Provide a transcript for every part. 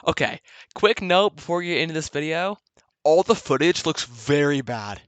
Okay, quick note before you get into this video. All the footage looks very bad.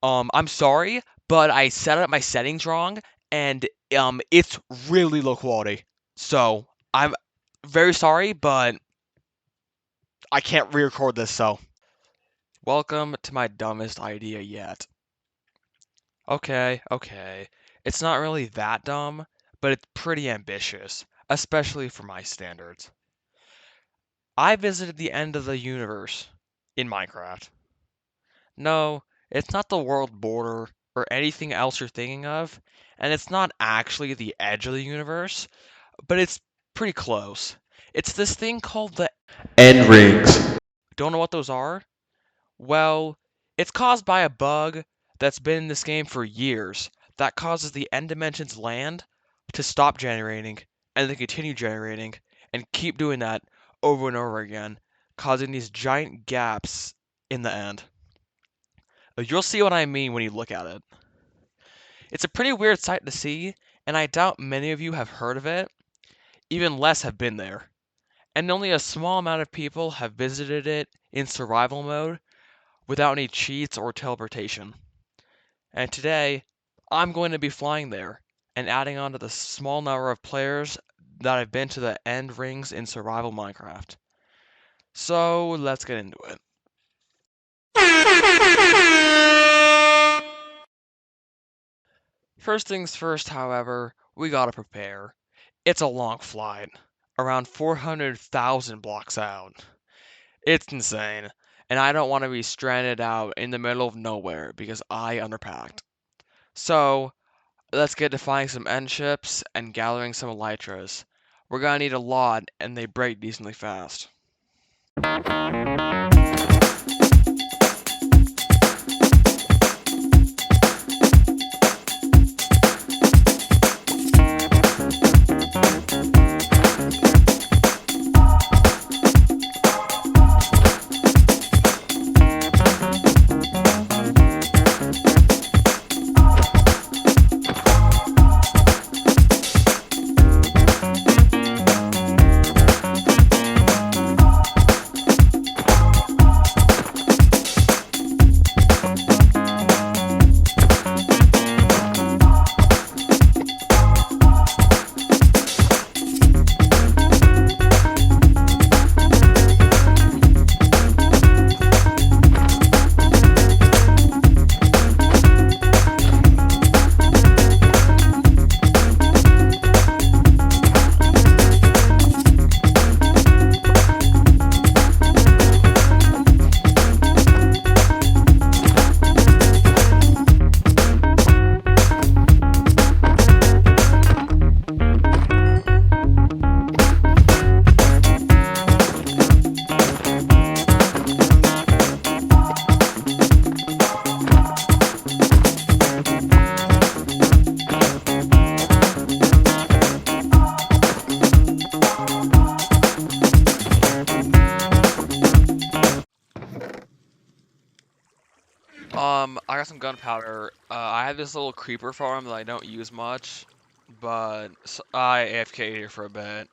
I'm sorry, but I set up my settings wrong, and it's really low quality. So I'm very sorry, but I can't re-record this. So welcome to my dumbest idea yet. Okay. It's not really that dumb, but it's pretty ambitious, especially for my standards. I visited the end of the universe in Minecraft. No, it's not the world border or anything else you're thinking of, and it's not actually the edge of the universe, but it's pretty close. It's this thing called the End rings. Don't know what those are? Well, it's caused by a bug that's been in this game for years that causes the end dimensions land to stop generating and then continue generating and keep doing that over and over again, causing these giant gaps in the end. You'll see what I mean when you look at it. It's a pretty weird sight to see, and I doubt many of you have heard of it, even less have been there. And only a small amount of people have visited it in survival mode without any cheats or teleportation. And today, I'm going to be flying there and adding on to the small number of players that have been to the end rings in survival Minecraft. So let's get into it. First things first, however, we gotta prepare. It's a long flight, around 400,000 blocks out. It's insane, and I don't want to be stranded out in the middle of nowhere because I underpacked. So, let's get to finding some end ships and gathering some elytras. We're gonna need a lot, and they break decently fast. I got some gunpowder. I have this little creeper farm that I don't use much, but I AFK here for a bit.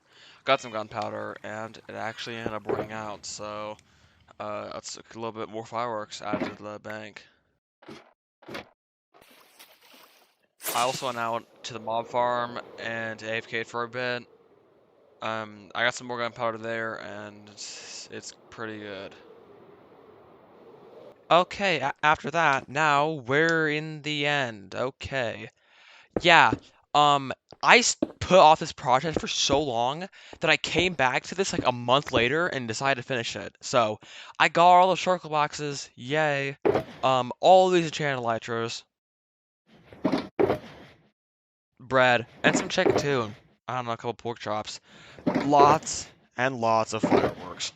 Got some gunpowder, and it actually ended up running out, so that's a little bit more fireworks added to the bank. I also went out to the mob farm and AFK'd for a bit. I got some more gunpowder there, and it's pretty good. Okay, after that, now we're in the end. Okay. Yeah, put off this project for so long that I came back to this like a month later and decided to finish it. So, I got all the shulker boxes, yay. All these enchanted elytras, bread, and some chicken too. I don't know, a couple pork chops. Lots and lots of fireworks.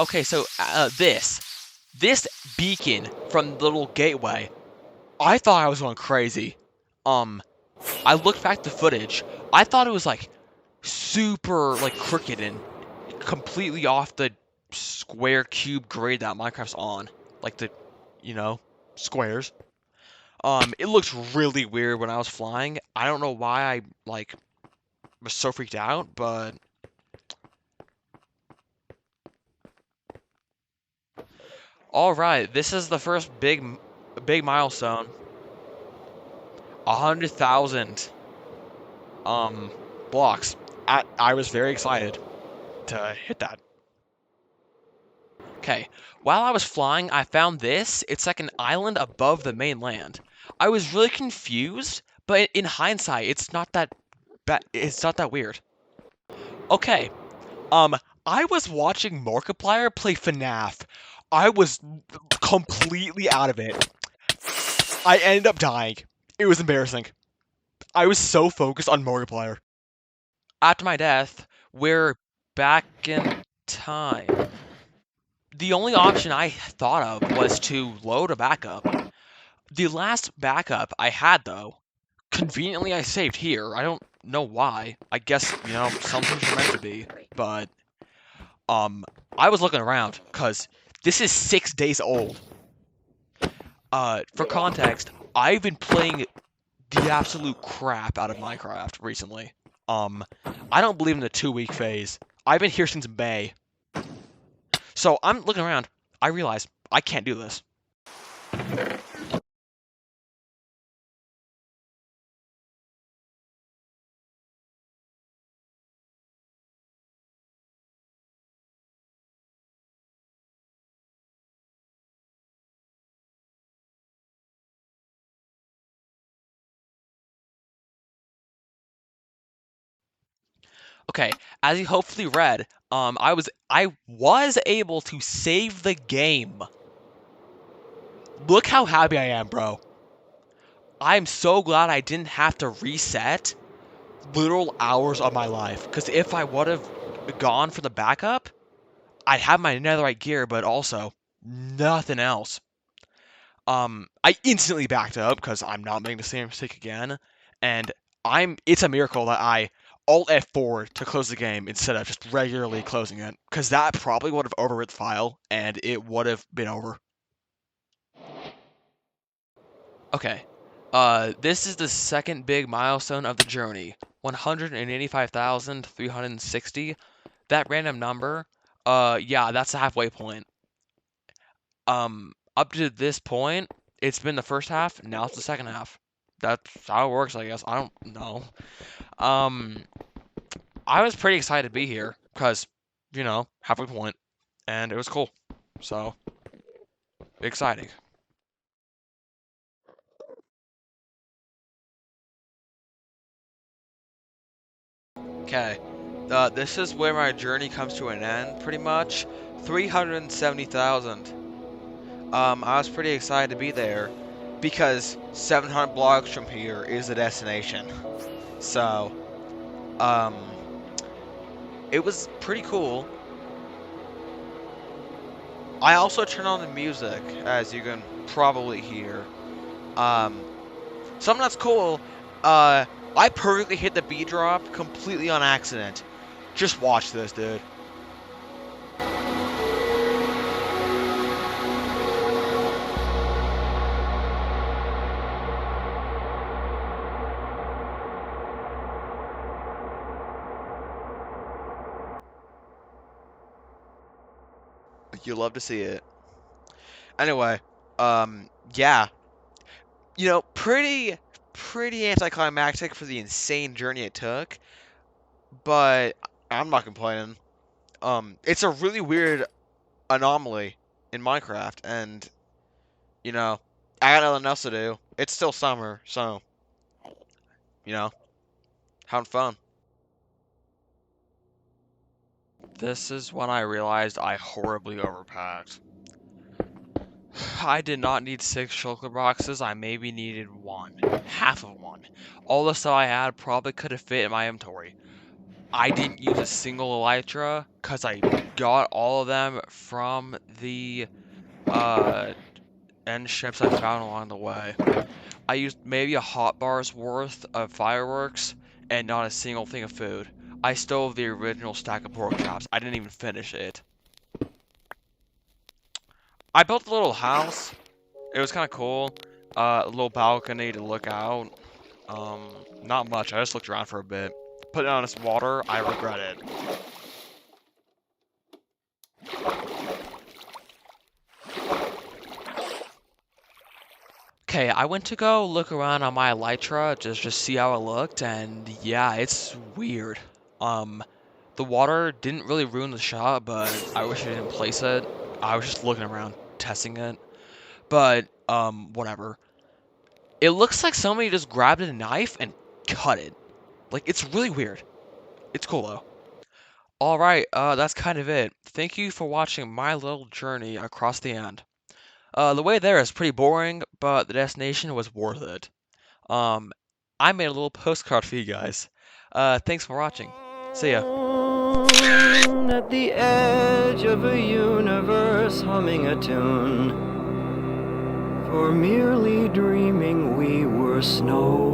Okay, so this beacon from the little gateway, I thought I was going crazy. I looked back at the footage. I thought it was like super like crooked and completely off the square cube grid that Minecraft's on, like the, squares. It looks really weird when I was flying. I don't know why I like was so freaked out, but all right, this is the first big milestone. 100,000 blocks. I was very excited to hit that. Okay, while I was flying, I found this. It's like an island above the mainland. I was really confused, but in hindsight, it's not that weird. Okay, um, I was watching Markiplier play FNAF. I was completely out of it. I ended up dying. It was embarrassing. I was so focused on Markiplier. After my death, we're back in time. The only option I thought of was to load a backup. The last backup I had, though, conveniently I saved here. I don't know why. I guess, some things are meant to be. But, I was looking around, because this is 6 days old. For context, I've been playing the absolute crap out of Minecraft recently. I don't believe in the 2-week phase. I've been here since May. So I'm looking around. I realize I can't do this. Okay, as you hopefully read, I was able to save the game. Look how happy I am, bro. I'm so glad I didn't have to reset literal hours of my life. Because if I would have gone for the backup, I'd have my netherite gear, but also nothing else. I instantly backed up because I'm not making the same mistake again, and it's a miracle that I Alt F4 to close the game instead of just regularly closing it, because that probably would have overwritten the file, and it would have been over. Okay, this is the second big milestone of the journey, 185,360. That random number, yeah, that's the halfway point. Up to this point, it's been the first half, now it's the second half. That's how it works, I guess. I don't know. Um, I was pretty excited to be here because, halfway point, and it was cool. So, exciting. Okay, this is where my journey comes to an end, pretty much. 370,000. I was pretty excited to be there because 700 blocks from here is the destination. So, um, it was pretty cool. I also turn on the music, as you can probably hear. Um, Something that's cool, I perfectly hit the B drop completely on accident. Just watch this, dude. You love to see it. Anyway, yeah. Pretty anticlimactic for the insane journey it took, but I'm not complaining. It's a really weird anomaly in Minecraft, and, you know, I got nothing else to do. It's still summer, so, you know, having fun. This is when I realized I horribly overpacked. I did not need 6 shulker boxes, I maybe needed 1. Half of one. All the stuff I had probably could have fit in my inventory. I didn't use a single elytra, because I got all of them from the, end ships I found along the way. I used maybe a hot bar's worth of fireworks, and not a single thing of food. I stole the original stack of pork chops. I didn't even finish it. I built a little house. It was kind of cool. A little balcony to look out. Not much. I just looked around for a bit. Putting on this water, I regret it. Okay, I went to go look around on my Elytra just see how it looked, and yeah, it's weird. Um, the water didn't really ruin the shot, but I wish I didn't place it. I was just looking around, testing it. But whatever. It looks like somebody just grabbed a knife and cut it. Like, it's really weird. It's cool though. Alright, that's kind of it. Thank you for watching my little journey across the end. The way there is pretty boring, but the destination was worth it. Um, I made a little postcard for you guys. Thanks for watching. See ya. At the edge of a universe humming a tune, for merely dreaming we were snow.